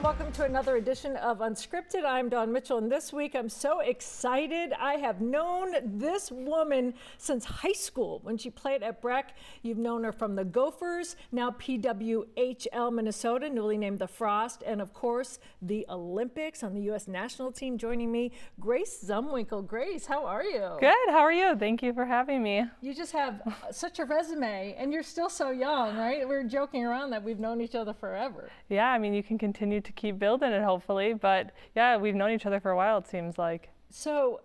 Welcome to another edition of Unscripted. I'm Dawn Mitchell, and this week I'm so excited. I have known this woman since high school when she played at Breck. You've known her from the Gophers, now PWHL Minnesota, newly named the Frost, and of course the Olympics on the U.S. national team. Joining me, Grace Zumwinkle. Grace, how are you? Good, how are you? Thank you for having me. You just have such a resume, and you're still so young, right? We're joking around that we've known each other forever. Yeah, I mean, you can continue to keep building it, hopefully, but yeah, we've known each other for a while, it seems like. So,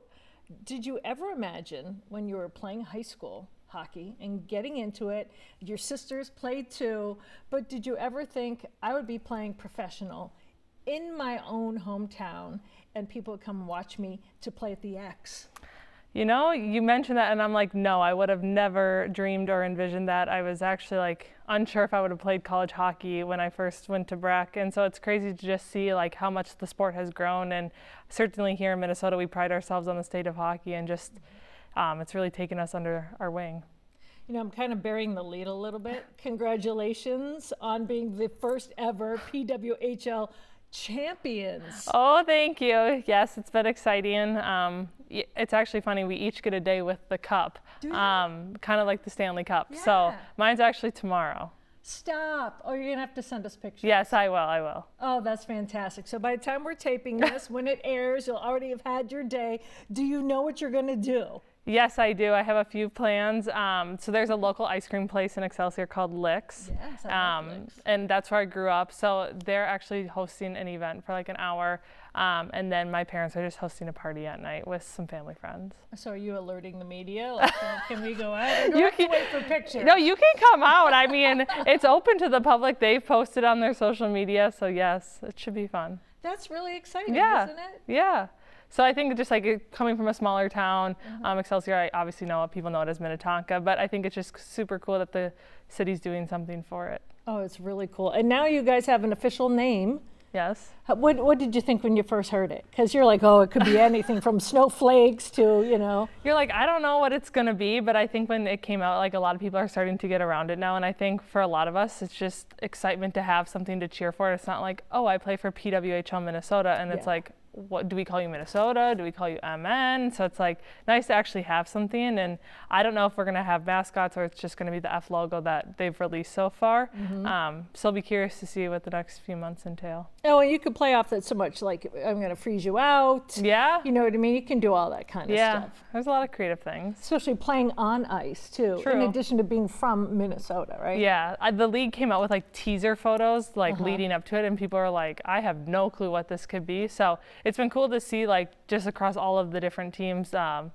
did you ever imagine when you were playing high school hockey and getting into it, your sisters played too, but did you ever think I would be playing professional in my own hometown and people would come watch me to play at the X? You know, you mentioned that and I'm like, no, I would have never dreamed or envisioned that. I was actually like unsure if I would have played college hockey when I first went to Breck. And so it's crazy to just see like how much the sport has grown. And certainly here in Minnesota, we pride ourselves on the state of hockey, and just it's really taken us under our wing. You know, I'm kind of burying the lead a little bit. Congratulations on being the first ever PWHL champions. Oh, thank you. Yes, it's been exciting. It's actually funny, we each get a day with the cup, kind of like the Stanley Cup. Yeah. So mine's actually tomorrow. Stop. Oh, you're gonna have to send us pictures. Yes, I will. Oh, that's fantastic. So by the time we're taping this, when it airs, you'll already have had your day. Do you know what you're gonna do? Yes, I do. I have a few plans. So there's a local ice cream place in Excelsior called Licks. Yes, I love Licks. And that's where I grew up. So they're actually hosting an event for like an hour. And then my parents are just hosting a party at night with some family friends. So are you alerting the media? Like, can we go out? Or do you have to wait for pictures? No, you can come out. I mean, it's open to the public. They've posted on their social media. So yes, it should be fun. That's really exciting, yeah. isn't it? Yeah. So I think just like coming from a smaller town, Excelsior, I obviously know people know it as Minnetonka, but I think it's just super cool that the city's doing something for it. Oh, it's really cool. And now you guys have an official name. Yes. What did you think when you first heard it? Because you're like, oh, it could be anything from snowflakes to, you know. You're like, I don't know what it's going to be, but I think when it came out, like a lot of people are starting to get around it now. And I think for a lot of us, it's just excitement to have something to cheer for. It's not like, oh, I play for PWHL Minnesota. And it's like, what do we call you, Minnesota? Do we call you MN? So it's like nice to actually have something. And I don't know if we're going to have mascots or it's just going to be the F logo that they've released so far. So I'll be curious to see what the next few months entail. Oh, and you could play off that so much, like I'm going to freeze you out. Yeah. You know what I mean? You can do all that kind of stuff. Yeah, there's a lot of creative things. Especially playing on ice, too. True. In addition to being from Minnesota, right? Yeah, the league came out with like teaser photos like leading up to it, and people are like, I have no clue what this could be. So it's been cool to see like just across all of the different teams, the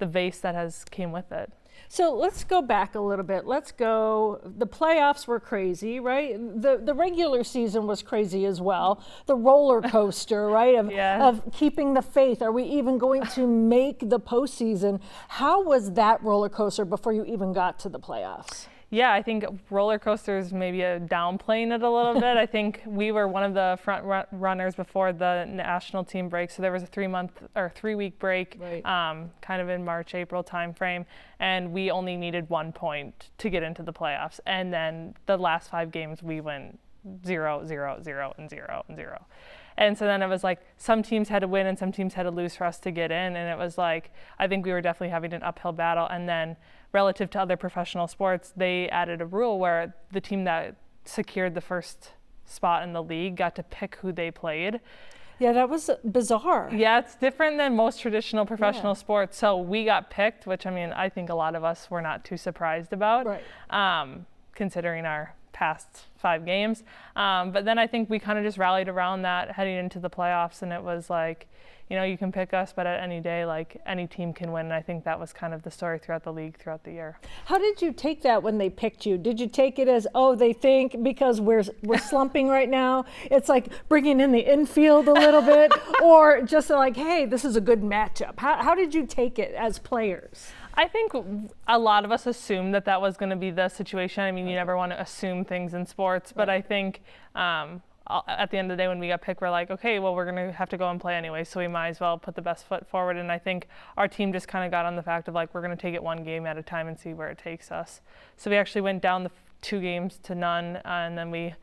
vase that has came with it. So let's go back a little bit. The playoffs were crazy, right? The regular season was crazy as well. The roller coaster, right, of keeping the faith. Are we even going to make the postseason? How was that roller coaster before you even got to the playoffs? Yeah, I think roller coasters maybe downplaying it a little bit. I think we were one of the front runners before the national team break. So there was a 3-week break, kind of in March, April timeframe, and we only needed 1 point to get into the playoffs. And then the last 5 games we went 0, 0, 0, and 0, and 0. And so then it was like some teams had to win and some teams had to lose for us to get in. And it was like, I think we were definitely having an uphill battle. And then relative to other professional sports, they added a rule where the team that secured the first spot in the league got to pick who they played. Yeah, that was bizarre. Yeah, it's different than most traditional professional sports. So we got picked, which I mean, I think a lot of us were not too surprised about, considering our past 5 games. But then I think we kind of just rallied around that heading into the playoffs, and it was like, you know, you can pick us, but at any day, like any team can win. And I think that was kind of the story throughout the league throughout the year. How did you take that when they picked you? Did you take it as, oh, they think because we're slumping right now, it's like bringing in the infield a little bit, or just like, hey, this is a good matchup? How did you take it as players? I think a lot of us assumed that was going to be the situation. I mean, you never want to assume things in sports, but I think at the end of the day when we got picked, we're like, okay, well, we're going to have to go and play anyway, so we might as well put the best foot forward. And I think our team just kind of got on the fact of like, we're going to take it 1 game at a time and see where it takes us. So we actually went down the 2 games to none, and then we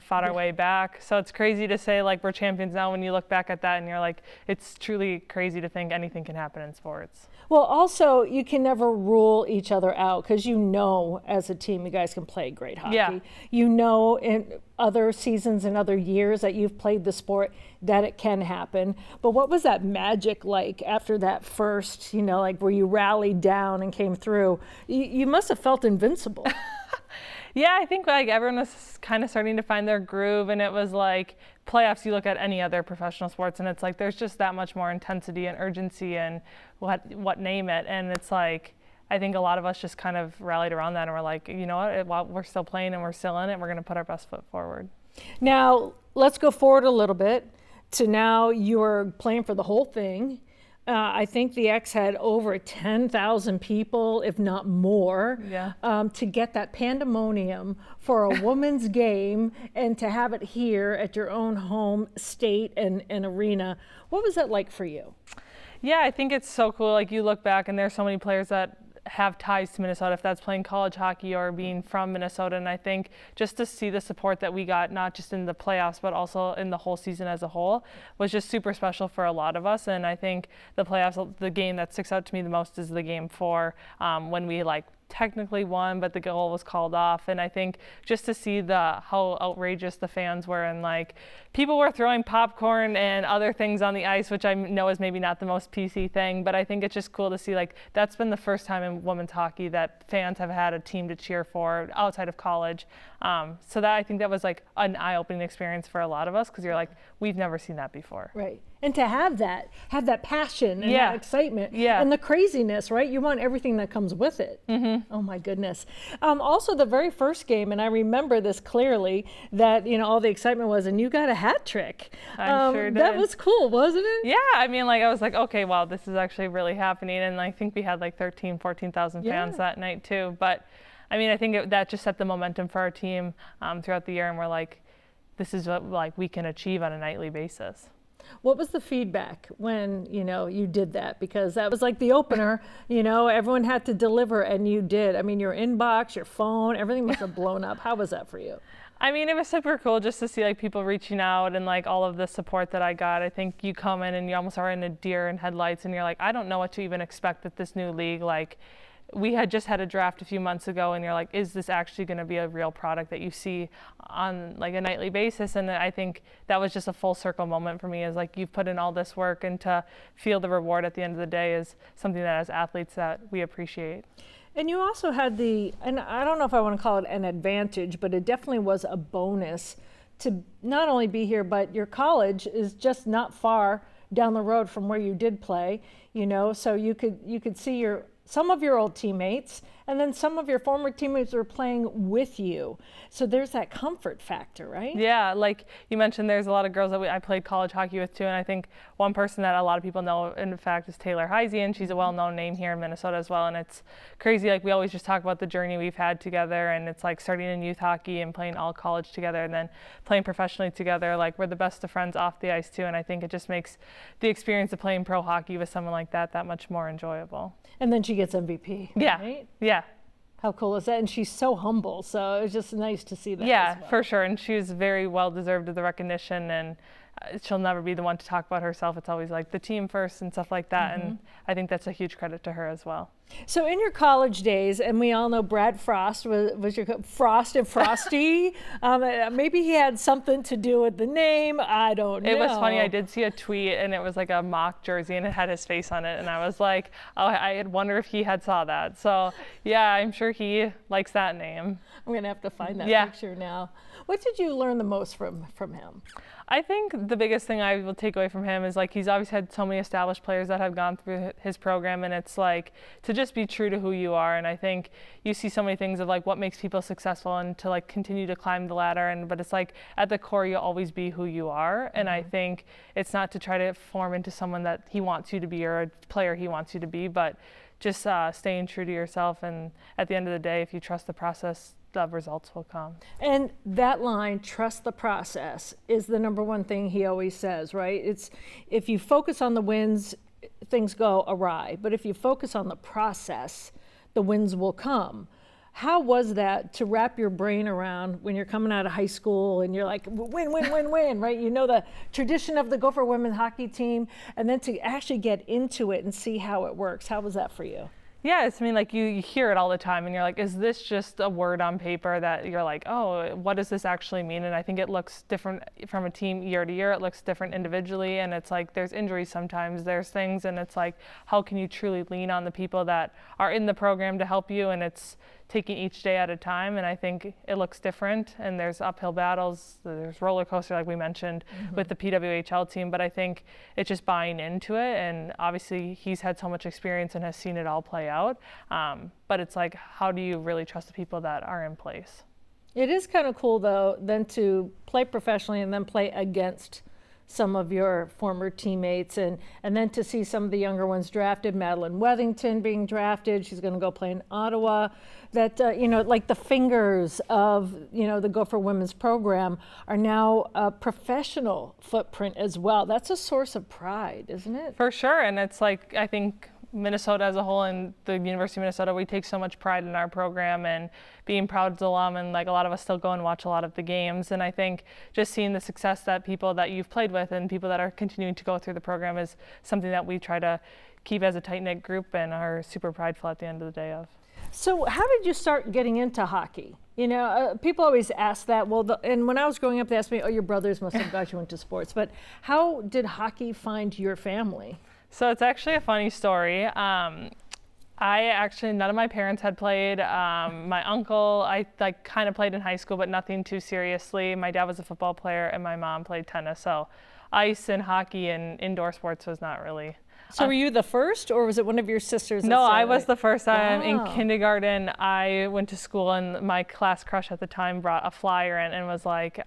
fought our way back. So it's crazy to say like we're champions now when you look back at that and you're like, it's truly crazy to think anything can happen in sports. Well, also, you can never rule each other out because you know as a team you guys can play great hockey. Yeah. You know in other seasons and other years that you've played the sport that it can happen. But what was that magic like after that first, like where you rallied down and came through? You must have felt invincible. Yeah, I think like everyone was kind of starting to find their groove, and it was like playoffs. You look at any other professional sports, and it's like there's just that much more intensity and urgency and what name it. And it's like I think a lot of us just kind of rallied around that, and we're like, you know what? While we're still playing and we're still in it, we're going to put our best foot forward. Now let's go forward a little bit to now you're playing for the whole thing. I think the X had over 10,000 people, if not more, to get that pandemonium for a women's game and to have it here at your own home state and arena. What was that like for you? Yeah, I think it's so cool. Like you look back and there's so many players that have ties to Minnesota, if that's playing college hockey or being from Minnesota. And I think just to see the support that we got, not just in the playoffs, but also in the whole season as a whole, was just super special for a lot of us. And I think the playoffs, the game that sticks out to me the most is the game 4, when we technically won, but the goal was called off. And I think just to see how outrageous the fans were, and people were throwing popcorn and other things on the ice, which I know is maybe not the most PC thing, but I think it's just cool to see that's been the first time in women's hockey that fans have had a team to cheer for outside of college. So that I think that was an eye-opening experience for a lot of us, because you're like, we've never seen that before. Right. And to have that passion and that excitement and the craziness, right? You want everything that comes with it. Mm-hmm. Oh my goodness. Also the very first game, and I remember this clearly, that, all the excitement was, and you got a hat trick. I sure did. That was cool, wasn't it? Yeah, I mean, I was like, okay, wow, this is actually really happening. And I think we had 14,000 fans that night too. But I mean, I think that just set the momentum for our team throughout the year, and we're like, this is what we can achieve on a nightly basis. What was the feedback when, you did that? Because that was the opener, everyone had to deliver, and you did. I mean, your inbox, your phone, everything must have blown up. How was that for you? I mean, it was super cool just to see people reaching out and all of the support that I got. I think you come in and you almost are in a deer in headlights, and you're like, I don't know what to even expect with this new league. We had just had a draft a few months ago, and you're like, is this actually going to be a real product that you see on a nightly basis? And I think that was just a full circle moment for me, is you've put in all this work, and to feel the reward at the end of the day is something that as athletes that we appreciate. And you also had and I don't know if I want to call it an advantage, but it definitely was a bonus to not only be here, but your college is just not far down the road from where you did play, so you could see some of your old teammates, and then some of your former teammates were playing with you. So there's that comfort factor, right? Yeah, like you mentioned, there's a lot of girls that I played college hockey with too, and I think one person that a lot of people know, in fact, is Taylor Heisey, and she's a well-known name here in Minnesota as well. And it's crazy, we always just talk about the journey we've had together, and it's starting in youth hockey and playing all college together, and then playing professionally together. We're the best of friends off the ice too, and I think it just makes the experience of playing pro hockey with someone like that much more enjoyable. And then she gets MVP. Yeah, right? Yeah. How cool is that? And she's so humble, so it was just nice to see that. Yeah, as well. For sure. And she was very well deserved of the recognition, and she'll never be the one to talk about herself. It's always the team first and stuff like that. Mm-hmm. And I think that's a huge credit to her as well. So in your college days, and we all know Brad Frost was your Frost and Frosty. Maybe he had something to do with the name. I don't know. It was funny. I did see a tweet, and it was a mock jersey, and it had his face on it. And I was like, oh, I wonder if he had saw that. So yeah, I'm sure he likes that name. I'm gonna have to find that picture now. What did you learn the most from him? I think the biggest thing I will take away from him is he's always had so many established players that have gone through his program, and it's to just be true to who you are. And I think you see so many things of what makes people successful, and to continue to climb the ladder, but it's at the core you'll always be who you are. And I think it's not to try to form into someone that he wants you to be or a player he wants you to be, but just staying true to yourself. And at the end of the day, if you trust the process, the results will come. And that line, trust the process, is the number one thing he always says, right? It's if you focus on the wins, things go awry. But if you focus on the process, the wins will come. How was that to wrap your brain around when you're coming out of high school and you're like, win, win, win, win, right? You know the tradition of the Gopher women's hockey team, and then to actually get into it and see how it works. How was that for you? Yeah, it's, I mean, like you hear it all the time and you're like, is this just a word on paper that you're like, oh, what does this actually mean? And I think it looks different from a team year to year. It looks different individually, and it's like there's injuries sometimes, there's things, and it's like, how can you truly lean on the people that are in the program to help you? And it's taking each day at a time, and I think it looks different, and there's uphill battles, there's roller coaster like we mentioned with the PWHL team, but I think it's just buying into it, and obviously he's had so much experience and has seen it all play out, but it's like, how do you really trust the people that are in place? It is kind of cool though then to play professionally and then play against some of your former teammates, and then to see some of the younger ones drafted, Madeline Wethington being drafted, she's going to go play in Ottawa, that, you know, like the fingers of, you know, the Gopher women's program are now a professional footprint as well. That's a source of pride, isn't it? For sure, and it's like, I think Minnesota as a whole and the University of Minnesota, we take so much pride in our program and being proud as alum, and like a lot of us still go and watch a lot of the games, and I think just seeing the success that people that you've played with and people that are continuing to go through the program is something that we try to keep as a tight-knit group and are super prideful at the end of the day of. So how did you start getting into hockey? You know, people always ask that. Well, and when I was growing up, they asked me, oh, your brothers must have got you into sports, but how did hockey find your family? So it's actually a funny story. None of my parents had played. My uncle, I like kind of played in high school, but nothing too seriously. My dad was a football player, and my mom played tennis. So ice and hockey and indoor sports was not really. So were you the first, or was it one of your sisters? No, I was the first. Wow. In kindergarten, I went to school, and my class crush at the time brought a flyer in and was like,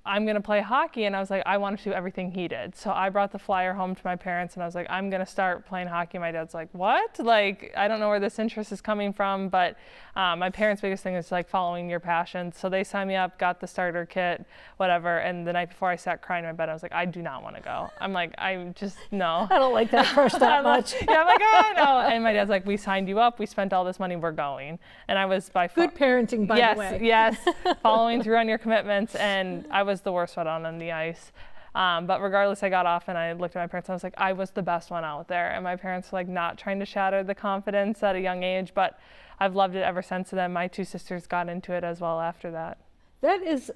I'm going to play hockey, and I was like, I want to do everything he did. So I brought the flyer home to my parents, and I was like, I'm going to start playing hockey. My dad's like, what? Like, I don't know where this interest is coming from, but my parents' biggest thing is like following your passions. So they signed me up, got the starter kit, whatever, and the night before I sat crying in my bed, I was like, I do not want to go. I'm like, I just, no. I don't like that crush that much. Yeah, I'm like, oh, no. And my dad's like, we signed you up, we spent all this money, we're going. And I was by far. Good parenting, by the way. Yes, following through on your commitments, and I was the worst one on the ice. But regardless, I got off and I looked at my parents and I was like, I was the best one out there. And my parents were like not trying to shatter the confidence at a young age, but I've loved it ever since. And then my two sisters got into it as well after that.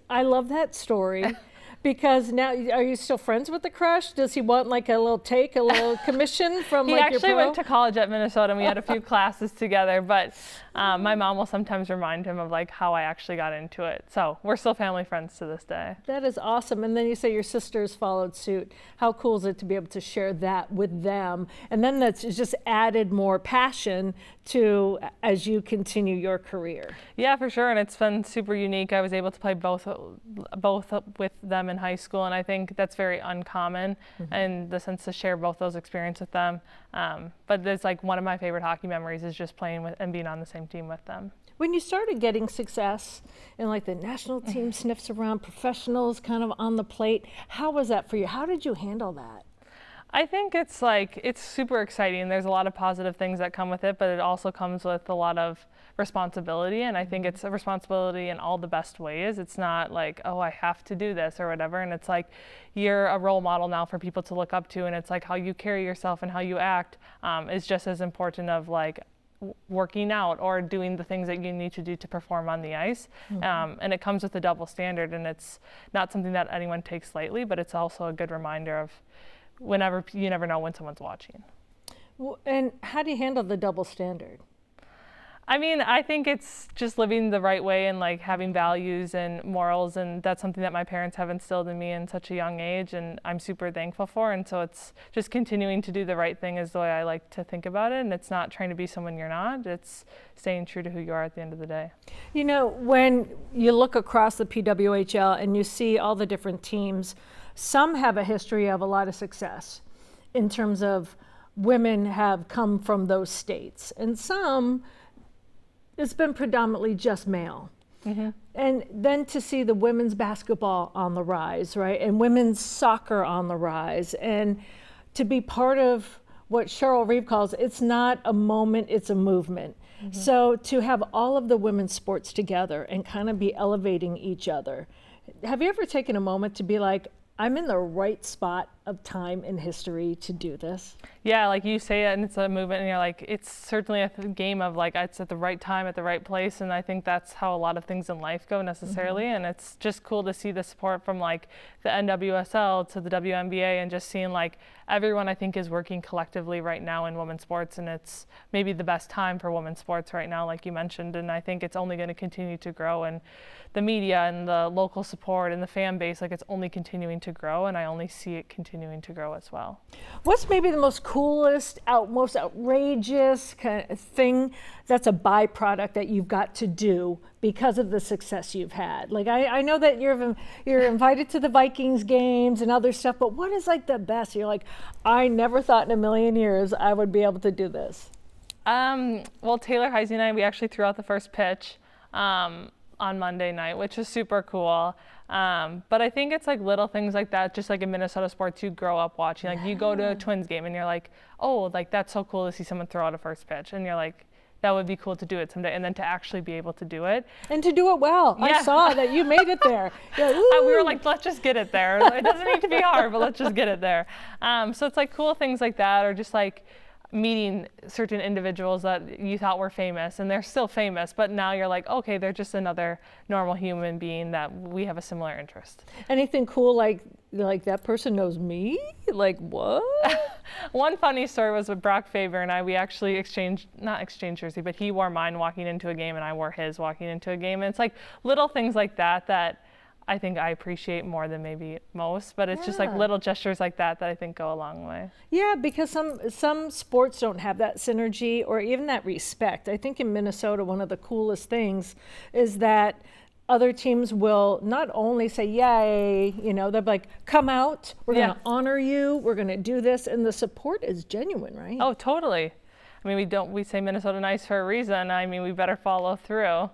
I love that story. Because now, are you still friends with the crush? Does he want like a little commission from like your pro? He actually went to college at Minnesota, and we had a few classes together, but my mom will sometimes remind him of like how I actually got into it. So we're still family friends to this day. That is awesome. And then you say your sisters followed suit. How cool is it to be able to share that with them? And then that's just added more passion to as you continue your career. Yeah, for sure. And it's been super unique. I was able to play both with them in high school, and I think that's very uncommon in the sense to share both those experiences with them. But it's like one of my favorite hockey memories is just playing with and being on the same team with them. When you started getting success and like the national team sniffs around, professionals kind of on the plate, how was that for you? How did you handle that? I think it's super exciting. There's a lot of positive things that come with it, but it also comes with a lot of responsibility, and I think it's a responsibility in all the best ways. It's not like, oh, I have to do this or whatever, and it's like you're a role model now for people to look up to, and it's like how you carry yourself and how you act is just as important of like working out or doing the things that you need to do to perform on the ice. And it comes with a double standard, and it's not something that anyone takes lightly, but it's also a good reminder of whenever you never know when someone's watching. Well, and how do you handle the double standard? I mean, I think it's just living the right way and like having values and morals, and that's something that my parents have instilled in me in such a young age, and I'm super thankful for. And so it's just continuing to do the right thing is the way I like to think about it, and it's not trying to be someone you're not, it's staying true to who you are at the end of the day. You know, when you look across the PWHL and you see all the different teams, some have a history of a lot of success in terms of women have come from those states, and some it's been predominantly just male. And then to see the women's basketball on the rise, right? And women's soccer on the rise, and to be part of what Cheryl Reeve calls, it's not a moment, it's a movement. So to have all of the women's sports together and kind of be elevating each other, have you ever taken a moment to be like, I'm in the right spot of time in history to do this? Yeah, like you say it, and it's a movement, and you're like, it's certainly a game of like, it's at the right time, at the right place, and I think that's how a lot of things in life go necessarily, and it's just cool to see the support from like the NWSL to the WNBA, and just seeing like everyone I think is working collectively right now in women's sports, and it's maybe the best time for women's sports right now, like you mentioned, and I think it's only going to continue to grow, and the media and the local support and the fan base, like it's only continuing to grow, and I only see it continuing to grow as well. What's maybe the most coolest, most outrageous kind of thing that's a byproduct that you've got to do because of the success you've had? Like I know that you're invited to the Vikings games and other stuff, but what is like the best? You're like, I never thought in a million years I would be able to do this. Well, Taylor Heisey and I, we actually threw out the first pitch on Monday night, which is super cool. But I think it's like little things like that, just like in Minnesota sports you grow up watching. Like you go to a Twins game and you're like, oh, like that's so cool to see someone throw out a first pitch. And you're like, that would be cool to do it someday. And then to actually be able to do it. And to do it well. Yeah. I saw that you made it there. Like, we were like, let's just get it there. It doesn't need to be hard, but let's just get it there. So it's like cool things like that, or just like meeting certain individuals that you thought were famous, and they're still famous, but now you're like, okay, they're just another normal human being that we have a similar interest. Anything cool like that person knows me? Like what? One funny story was with Brock Faber and I, we actually not exchanged jersey, but he wore mine walking into a game and I wore his walking into a game. And it's like little things like that I think I appreciate more than maybe most, but it's just like little gestures like that I think go a long way. Yeah, because some sports don't have that synergy or even that respect. I think in Minnesota, one of the coolest things is that other teams will not only say, yay, they're like, come out, we're going to honor you, we're going to do this, and the support is genuine, right? Oh, totally. I mean, we say Minnesota nice for a reason. I mean, we better follow through.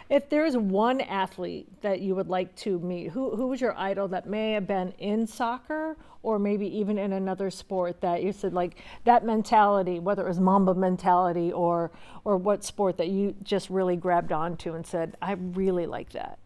If there's one athlete that you would like to meet, who was your idol that may have been in soccer or maybe even in another sport that you said like that mentality, whether it was Mamba mentality or what sport that you just really grabbed onto and said, I really like that?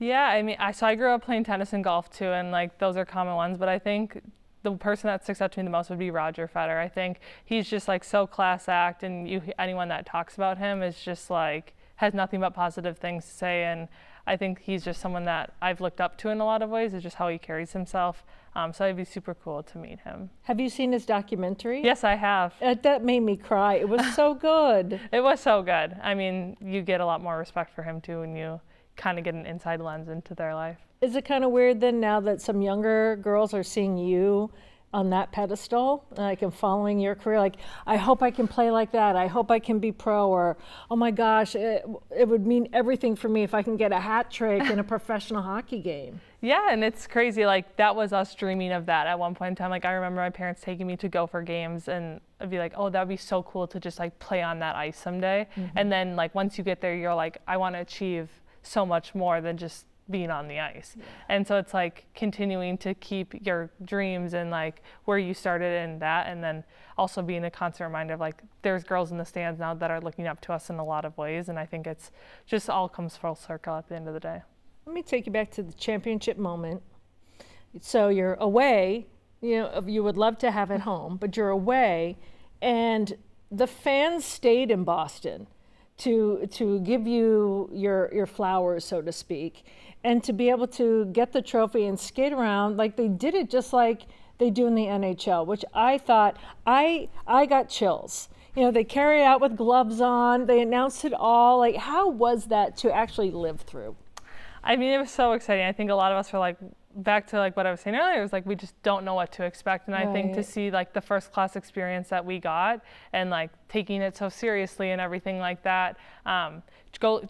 Yeah, I mean, I grew up playing tennis and golf too, and like those are common ones, but I think the person that sticks out to me the most would be Roger Federer. I think he's just like so class act, and anyone that talks about him is just like, has nothing but positive things to say, and I think he's just someone that I've looked up to in a lot of ways. Is just how he carries himself. So it'd be super cool to meet him. Have you seen his documentary? Yes, I have. That made me cry. It was so good. It was so good. I mean, you get a lot more respect for him too when you kind of get an inside lens into their life. Is it kind of weird then now that some younger girls are seeing you on that pedestal, like and following your career, like I hope I can play like that, I hope I can be pro, or oh my gosh, it would mean everything for me if I can get a hat trick in a professional hockey game? Yeah, and it's crazy, like that was us dreaming of that at one point in time. Like I remember my parents taking me to Gopher games, and I'd be like, oh, that would be so cool to just like play on that ice someday. And then like once you get there, you're like, I want to achieve so much more than just being on the ice. And so it's like continuing to keep your dreams and like where you started in that, and then also being a constant reminder of like there's girls in the stands now that are looking up to us in a lot of ways, and I think it's just all comes full circle at the end of the day. Let me take you back to the championship moment. So you're away, you would love to have it home, but you're away, and the fans stayed in Boston to give you your flowers, so to speak, and to be able to get the trophy and skate around like they did it just like they do in the NHL, which I thought, I got chills. They carry it out with gloves on, they announced it all. Like, how was that to actually live through? I mean, it was so exciting. I think a lot of us were like, back to like what I was saying earlier, it was like we just don't know what to expect, and I think to see like the first class experience that we got and like taking it so seriously and everything like that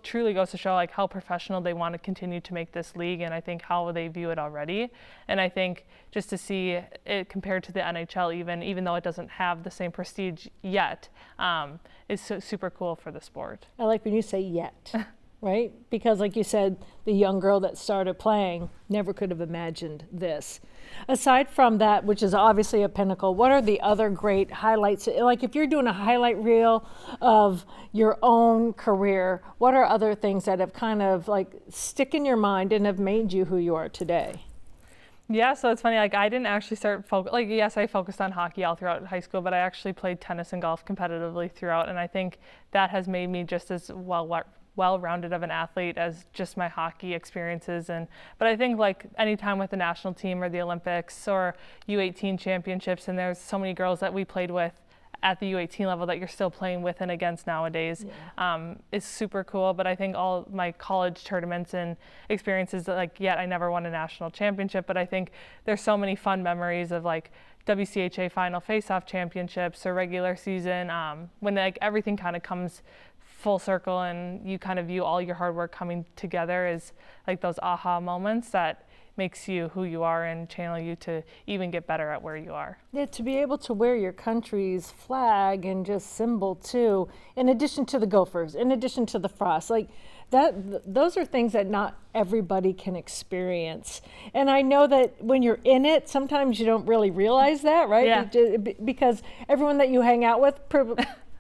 truly goes to show like how professional they want to continue to make this league, and I think how they view it already. And I think just to see it compared to the NHL, even though it doesn't have the same prestige yet, is super cool for the sport. I like when you say yet. right? Because like you said, the young girl that started playing never could have imagined this. Aside from that, which is obviously a pinnacle, what are the other great highlights? Like if you're doing a highlight reel of your own career, what are other things that have kind of like stick in your mind and have made you who you are today? Yeah, so it's funny, like I didn't actually start, yes, I focused on hockey all throughout high school, but I actually played tennis and golf competitively throughout, and I think that has made me just as well-rounded of an athlete as just my hockey experiences. But I think like anytime with the national team or the Olympics or U18 championships, and there's so many girls that we played with at the U18 level that you're still playing with and against nowadays, is super cool. But I think all my college tournaments and experiences, like yet I never won a national championship, but I think there's so many fun memories of like WCHA final face-off championships or regular season, when like everything kind of comes full circle and you kind of view all your hard work coming together as like those aha moments that makes you who you are and channel you to even get better at where you are. Yeah, to be able to wear your country's flag and just symbol too, in addition to the Gophers, in addition to the Frost, like that, those are things that not everybody can experience. And I know that when you're in it, sometimes you don't really realize that, right? Yeah. Because everyone that you hang out with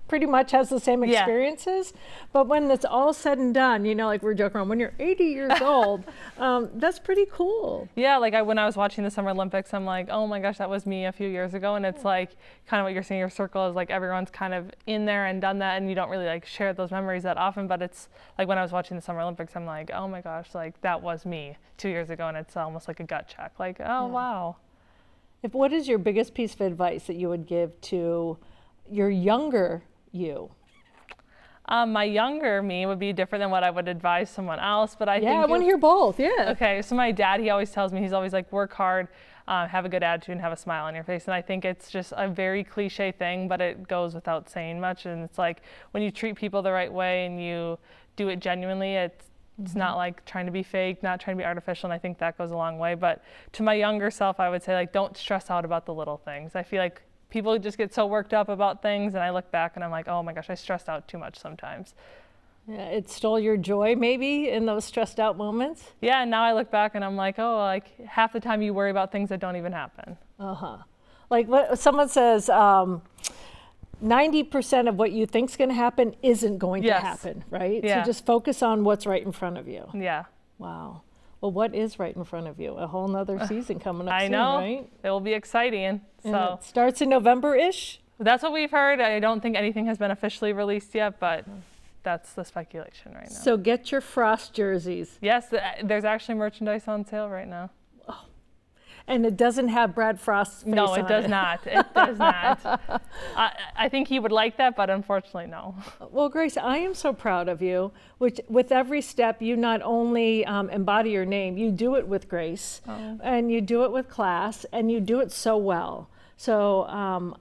pretty much has the same experiences. But when it's all said and done, you know, like we're joking around, when you're 80 years old, that's pretty cool. Yeah, like when I was watching the Summer Olympics, I'm like, oh my gosh, that was me a few years ago. And it's like kind of what you're saying, your circle is like everyone's kind of in there and done that, and you don't really like share those memories that often. But it's like when I was watching the Summer Olympics, I'm like, oh my gosh, like that was me 2 years ago. And it's almost like a gut check, like, oh wow. What is your biggest piece of advice that you would give to your younger you? My younger me would be different than what I would advise someone else, but I think I want to hear both. Okay, so my dad, he always tells me, he's always like, work hard, have a good attitude, and have a smile on your face. And I think it's just a very cliche thing, but it goes without saying much. And it's like when you treat people the right way and you do it genuinely, it's not like trying to be fake, not trying to be artificial, and I think that goes a long way. But to my younger self, I would say, like, don't stress out about the little things. I feel like people just get so worked up about things, and I look back and I'm like, oh my gosh, I stressed out too much sometimes. Yeah, it stole your joy maybe in those stressed out moments? Yeah, and now I look back and I'm like, oh, like half the time you worry about things that don't even happen. Like what someone says, 90% of what you think's going to happen isn't going to happen, right? Yeah. So just focus on what's right in front of you. Yeah. Wow. Well, what is right in front of you? A whole nother season coming up soon, know. Right? It will be exciting. And it starts in November-ish? That's what we've heard. I don't think anything has been officially released yet, but that's the speculation right now. So get your Frost jerseys. Yes, there's actually merchandise on sale right now. Oh. And it doesn't have Brad Frost's face No, it on does not. It does not. I think he would like that, but unfortunately, no. Well, Grace, I am so proud of you. Which, with every step, you not only embody your name, you do it with grace, and you do it with class, and you do it so well. So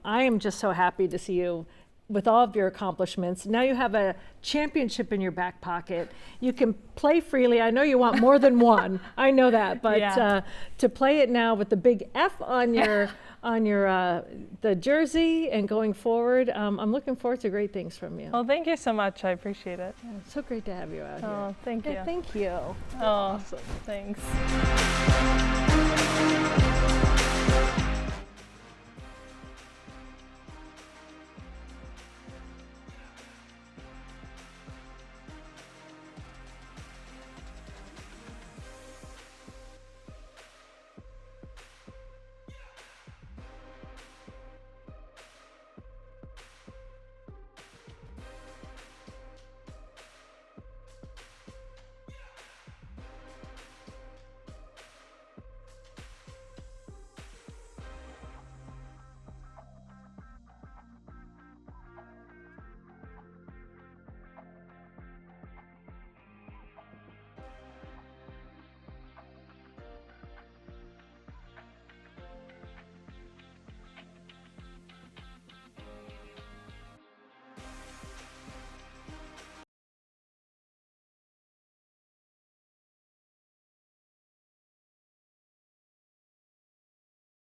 I am just so happy to see you with all of your accomplishments. Now you have a championship in your back pocket. You can play freely. I know you want more than one. I know that, but to play it now with the big F on your the jersey and going forward, I'm looking forward to great things from you. Well, thank you so much. I appreciate it. Yeah, it's so great to have you out here. Oh, thank you. Thank you. Oh, awesome. Thanks.